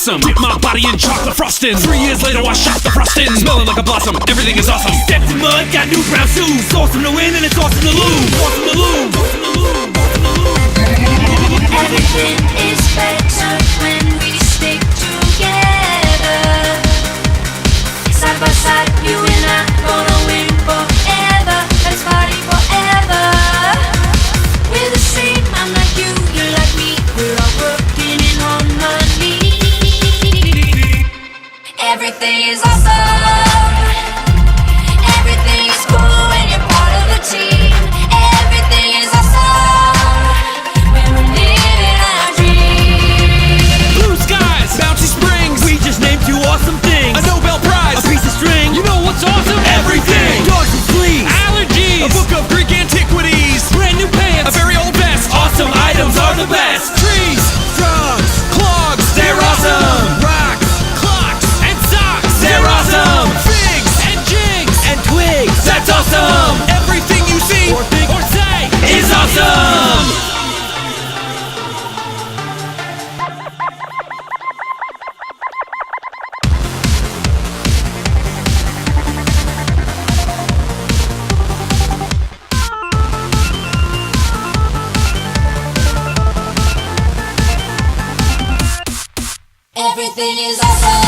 awesome. Dip my body in chocolate frosting. 3 years later I shot the frosting. Smelling like a blossom, everything is awesome. Stepped in mud, got new brown shoes. Awesome to win and it's awesome to lose. Awesome to lose. Everything is better when we stick together. Side by side, you and I gonna win forever. Let's party forever. We're the same, I'm like you, you're like me. We're all working in harmony. Everything is awesome. Everything is cool when you're part of the team. Everything is awesome when we're living our dreams. Blue skies, bouncy springs. We just named 2 awesome things. A Nobel Prize, a piece of string. You know what's awesome? Everything. Dogs and fleas, allergies, a book of Greek antiquities, brand new pants, a very old vest. Awesome items are the best. Trees, frogs, clogs, they're awesome. Rocks, clocks, and socks, they're awesome. Figs and jigs and twigs, that's awesome. Everything you see or think or say is awesome. Everything is awesome.